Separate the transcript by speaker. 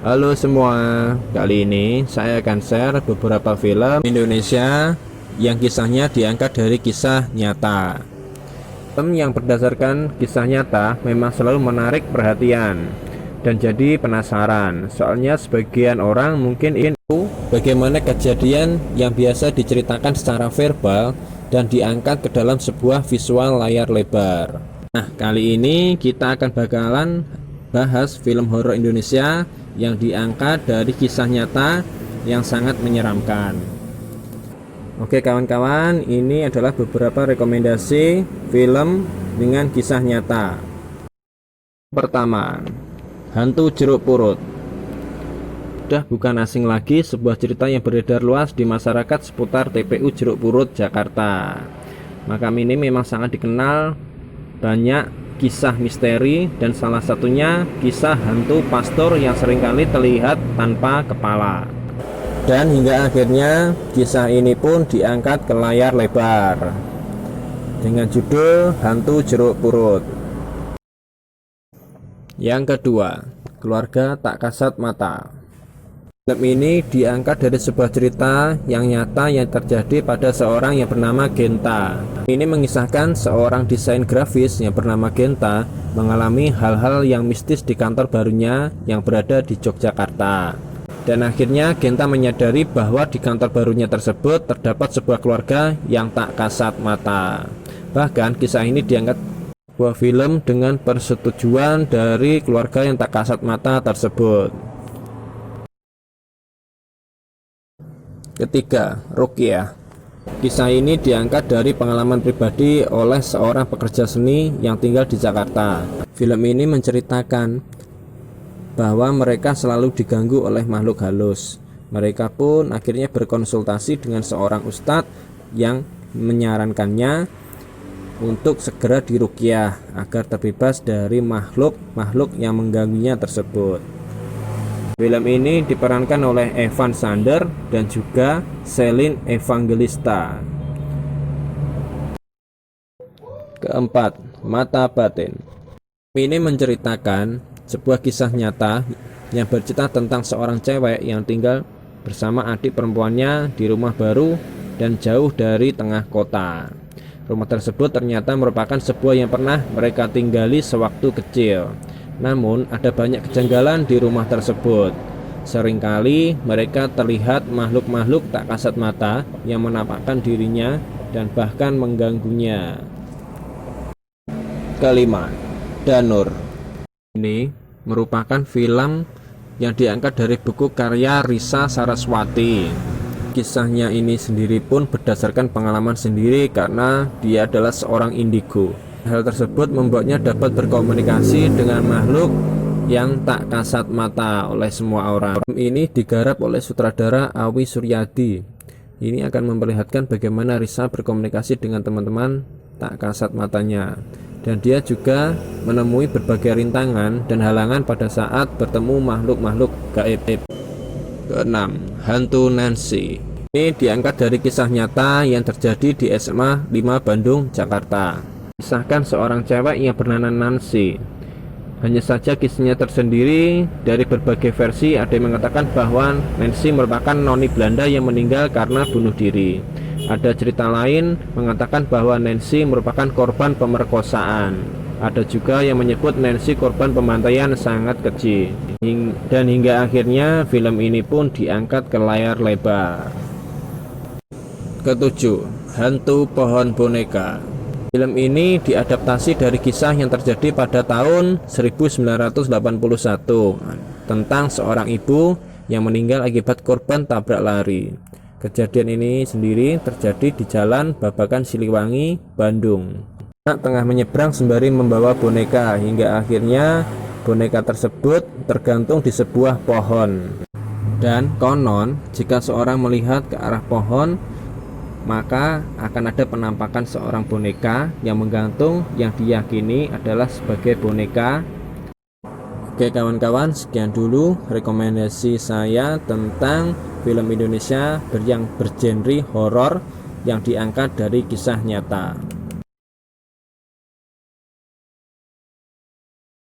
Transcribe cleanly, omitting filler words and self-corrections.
Speaker 1: Halo semua, kali ini saya akan share beberapa film Indonesia yang kisahnya diangkat dari kisah nyata. Film yang berdasarkan kisah nyata memang selalu menarik perhatian dan jadi penasaran. Soalnya sebagian orang mungkin ingin tahu bagaimana kejadian yang biasa diceritakan secara verbal dan diangkat ke dalam sebuah visual layar lebar. Nah, kali ini kita bakalan bahas film horor Indonesia yang diangkat dari kisah nyata yang sangat menyeramkan. Oke kawan-kawan, ini adalah beberapa rekomendasi film dengan kisah nyata. Pertama, Hantu Jeruk Purut. Sudah bukan asing lagi sebuah cerita yang beredar luas di masyarakat seputar TPU Jeruk Purut, Jakarta. Makam ini memang sangat dikenal banyak kisah misteri dan salah satunya kisah hantu pastor yang seringkali terlihat tanpa kepala. Dan hingga akhirnya kisah ini pun diangkat ke layar lebar dengan judul Hantu Jeruk Purut. Yang kedua, Keluarga Tak Kasat Mata. Film ini diangkat dari sebuah cerita yang nyata yang terjadi pada seorang yang bernama Genta. Ini mengisahkan seorang desain grafis yang bernama Genta mengalami hal-hal yang mistis di kantor barunya yang berada di Yogyakarta. Dan akhirnya Genta menyadari bahwa di kantor barunya tersebut terdapat sebuah keluarga yang tak kasat mata. Bahkan kisah ini diangkat sebuah film dengan persetujuan dari keluarga yang tak kasat mata tersebut. Ketiga, Ruqyah. Kisah ini diangkat dari pengalaman pribadi oleh seorang pekerja seni yang tinggal di Jakarta. Film ini menceritakan bahwa mereka selalu diganggu oleh makhluk halus. Mereka pun akhirnya berkonsultasi dengan seorang ustadz yang menyarankannya untuk segera diruqyah agar terbebas dari makhluk-makhluk yang mengganggunya tersebut. Film ini diperankan oleh Evan Sander dan juga Selin Evangelista. Keempat, Mata Batin. Ini menceritakan sebuah kisah nyata yang bercerita tentang seorang cewek yang tinggal bersama adik perempuannya di rumah baru dan jauh dari tengah kota. Rumah tersebut ternyata merupakan sebuah yang pernah mereka tinggali sewaktu kecil. Namun ada banyak kejanggalan di rumah tersebut. Seringkali mereka terlihat makhluk-makhluk tak kasat mata yang menampakkan dirinya dan bahkan mengganggunya. Kelima, Danur. Ini merupakan film yang diangkat dari buku karya Risa Saraswati. Kisahnya ini sendiri pun berdasarkan pengalaman sendiri karena dia adalah seorang indigo. Hal tersebut membuatnya dapat berkomunikasi dengan makhluk yang tak kasat mata oleh semua orang. Film ini digarap oleh sutradara Awi Suryadi. Ini akan memperlihatkan bagaimana Risa berkomunikasi dengan teman-teman tak kasat matanya. Dan dia juga menemui berbagai rintangan dan halangan pada saat bertemu makhluk-makhluk gaib. Keenam, Hantu Nancy. Ini diangkat dari kisah nyata yang terjadi di SMA 5 Bandung, Jakarta. Kisahkan seorang cewek yang bernama Nancy. Hanya saja kisahnya tersendiri dari berbagai versi. Ada yang mengatakan bahwa Nancy merupakan noni Belanda yang meninggal karena bunuh diri. Ada cerita lain mengatakan bahwa Nancy merupakan korban pemerkosaan. Ada juga yang menyebut Nancy korban pembantaian sangat kecil. Dan hingga akhirnya film ini pun diangkat ke layar lebar. Ketujuh, Hantu Pohon Boneka. Film ini diadaptasi dari kisah yang terjadi pada tahun 1981 tentang seorang ibu yang meninggal akibat korban tabrak lari. Kejadian ini sendiri terjadi di Jalan Babakan Siliwangi, Bandung. Anak tengah menyeberang sembari membawa boneka hingga akhirnya boneka tersebut tergantung di sebuah pohon. Dan konon jika seorang melihat ke arah pohon, maka akan ada penampakan seorang boneka yang menggantung yang diyakini adalah sebagai boneka. Oke kawan-kawan, sekian dulu rekomendasi saya tentang film Indonesia yang bergenre horor yang diangkat dari kisah nyata.